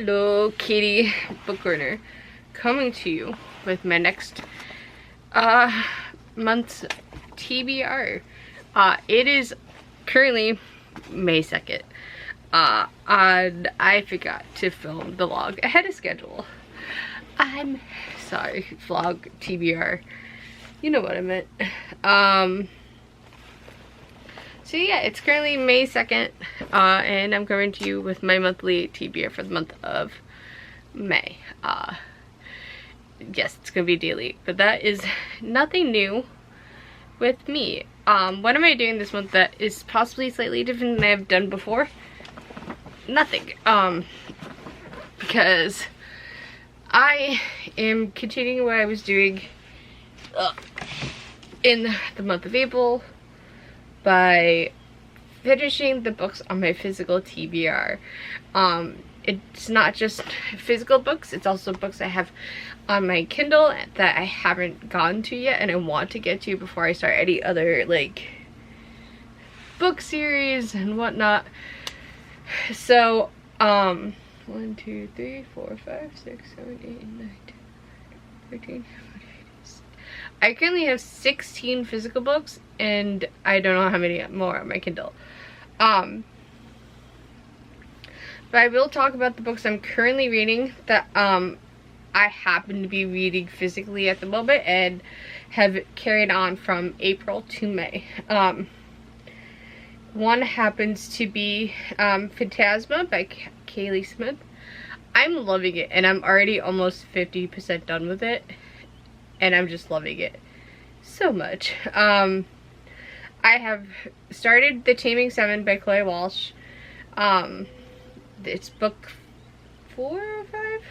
Hello, Katie Book Corner, coming to you with my next month's TBR. It is currently May 2nd. And I forgot to film the vlog ahead of schedule. I'm sorry, vlog, TBR. You know what I meant. So yeah, it's currently May 2nd, and I'm coming to you with my monthly TBR for the month of May. Yes, it's gonna be daily, but that is nothing new with me. What am I doing this month that is possibly slightly different than I've done before? Nothing. Because I am continuing what I was doing in the month of April by finishing the books on my physical TBR. It's not just physical books, it's also books I have on my Kindle that I haven't gotten to yet and I want to get to before I start any other like book series and whatnot. So 1, 2, 3, 4, 5, 6, 7, 8, 9, 10, 13, 14, 15. I currently have 16 physical books and I don't know how many more on my Kindle. But I will talk about the books I'm currently reading that I happen to be reading physically at the moment and have carried on from April to May. One happens to be Phantasma by Kaylee Smith. I'm loving it and I'm already almost 50% done with it and I'm just loving it so much. I have started The Taming Seven by Chloe Walsh. It's book 4 or 5?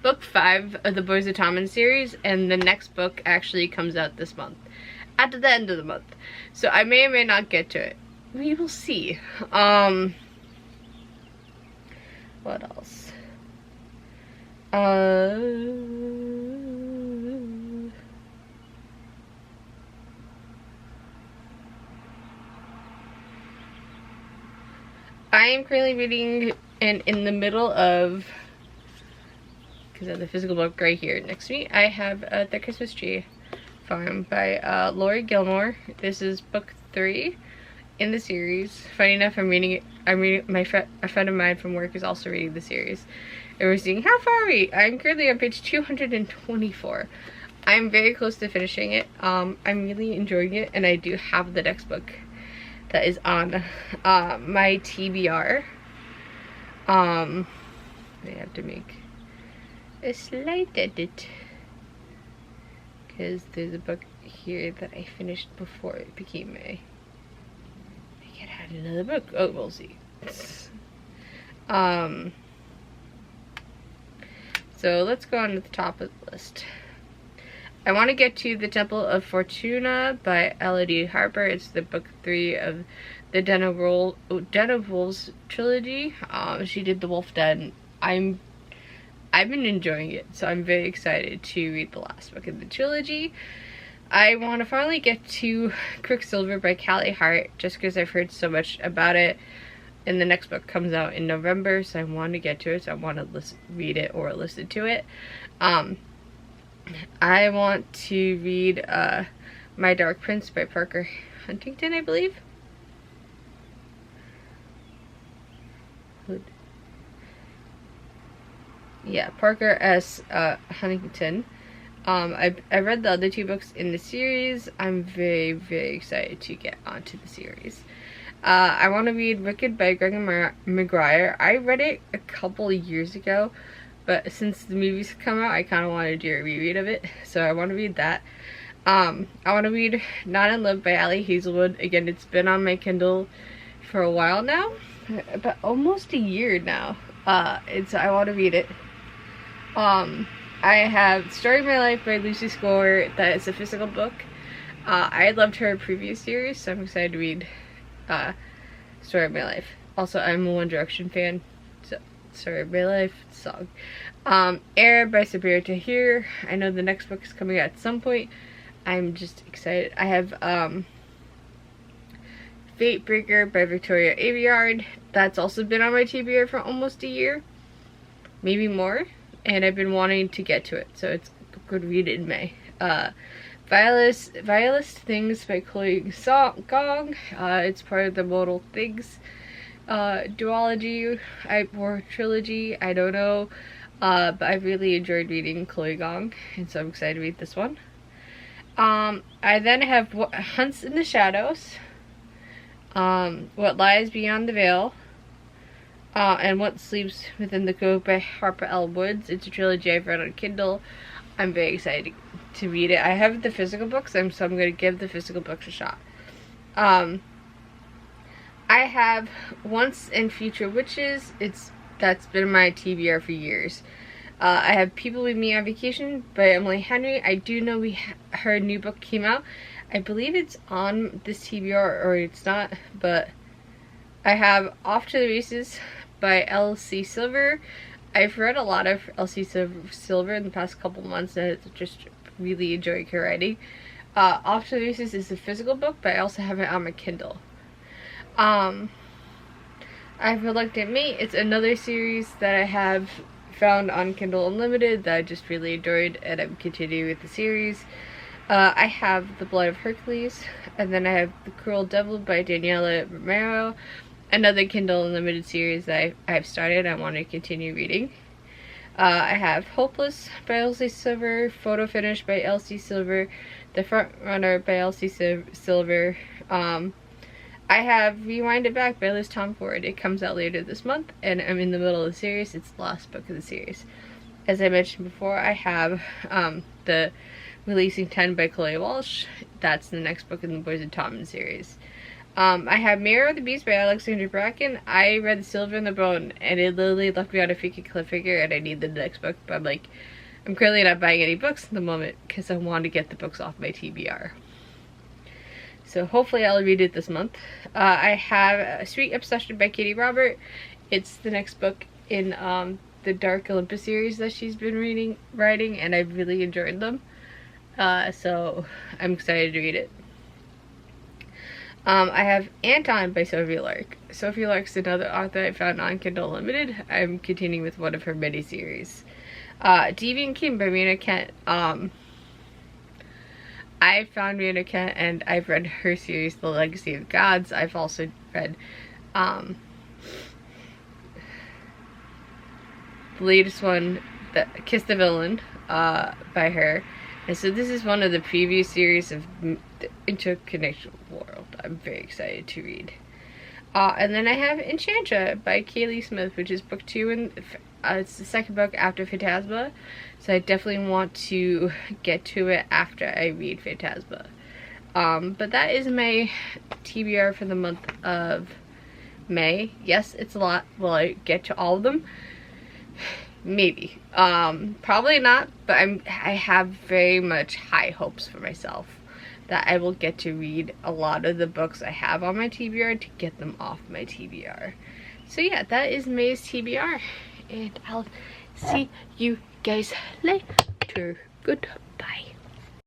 Book 5 of the Boys of Tommen series, and the next book actually comes out this month. At the end of the month. So I may or may not get to it. We will see. What else? I am currently reading and in the middle of, because I have the physical book right here next to me, I have The Christmas Tree Farm by Laurie Gilmore. This is book 3 in the series. Funny enough, I'm reading it. A friend of mine from work is also reading the series. And we're seeing how far are we? I'm currently on page 224. I'm very close to finishing it. I'm really enjoying it, and I do have the next book that is on my TBR. I have to make a slight edit because there's a book here that I finished before it became May. I could add another book. Oh, we'll see. So let's go on to the top of the list. I want to get to The Temple of Fortuna by Elodie Harper. It's the book 3 of the Den of Wolves trilogy. She did The Wolf Den. I've been enjoying it, so I'm very excited to read the last book in the trilogy. I want to finally get to Quicksilver by Callie Hart, just because I've heard so much about it. And the next book comes out in November, so I want to get to it. So I want to read it or listen to it. I want to read My Dark Prince by Parker Huntington, I believe. Yeah, Parker S. Huntington. I read the other 2 books in the series. I'm very, very excited to get onto the series. I want to read Wicked by Greg McGuire. I read it a couple years ago, but since the movies come out, I kind of want to do a reread of it, so I want to read that. I want to read Not in Love by Ali Hazelwood. Again, it's been on my Kindle for a while now, about almost a year now. I want to read it. I have Story of My Life by Lucy Score. That is a physical book. I loved her previous series, so I'm excited to read Story of My Life. Also, I'm a One Direction fan, so Story of My Life song. Air by Sabira Tahir. I know the next book is coming out at some point. I'm just excited. I have Fatebreaker by Victoria Aveyard. That's also been on my TBR for almost a year, maybe more, and I've been wanting to get to it, so it's a good read in May. Vilest Things by Chloe Gong. It's part of the Modal Things duology or trilogy, I don't know, but I really enjoyed reading Chloe Gong, and so I'm excited to read this one. I then have Hunts in the Shadows, What Lies Beyond the Veil, and What Sleeps Within the Cove by Harper L. Woods. It's a trilogy I've read on Kindle. I'm very excited to read it. I have the physical books, so I'm going to give the physical books a shot. I have Once and Future Witches. That's been my TBR for years. I have People With Me on Vacation by Emily Henry. I do know her new book came out. I believe it's on this TBR or it's not, but I have Off to the Races by Elsie Silver. I've read a lot of Elsie Silver in the past couple months, and it's just really enjoying her writing. Off to the Races is a physical book, but I also have it on my Kindle. I have Reluctant Mate. It's another series that I have found on Kindle Unlimited that I just really enjoyed, and I'm continuing with the series. I have The Blood of Hercules, and then I have The Cruel Devil by Daniela Romero, another Kindle Unlimited series that I've started. I want to continue reading. I have Hopeless by Elsie Silver, Photo Finish by Elsie Silver, The Front Runner by Elsie Silver. I have Rewind It Back by Liz Tomford. It comes out later this month, and I'm in the middle of the series. It's the last book of the series. As I mentioned before, I have the Releasing 10 by Chloe Walsh. That's the next book in the Boys and Tommen series. I have Mirror of the Beast by Alexandra Bracken. I read Silver in the Bone, and it literally left me on a freaking cliffhanger, and I need the next book, but I'm currently not buying any books at the moment because I want to get the books off my TBR. So hopefully I'll read it this month. I have Sweet Obsession by Katie Robert. It's the next book in the Dark Olympus series that she's been writing, and I've really enjoyed them. So I'm excited to read it. I have Anton by Sophie Lark. Sophie Lark's another author I found on Kindle Unlimited. I'm continuing with one of her mini-series. Deviant King by Rena Kent. I found Rena Kent, and I've read her series, The Legacy of Gods. I've also read the latest one, Kiss the Villain, by her. And so this is one of the previous series of the Interconnection World. I'm very excited to read. And then I have Enchantra by Kaylee Smith, which is book 2, and it's the second book after Phantasma. So I definitely want to get to it after I read Phantasma. But that is my TBR for the month of May. Yes, it's a lot. Will I get to all of them? Maybe. Probably not, but I have very much high hopes for myself that I will get to read a lot of the books I have on my TBR to get them off my TBR. So yeah, that is May's TBR, and I'll see you guys later. Goodbye.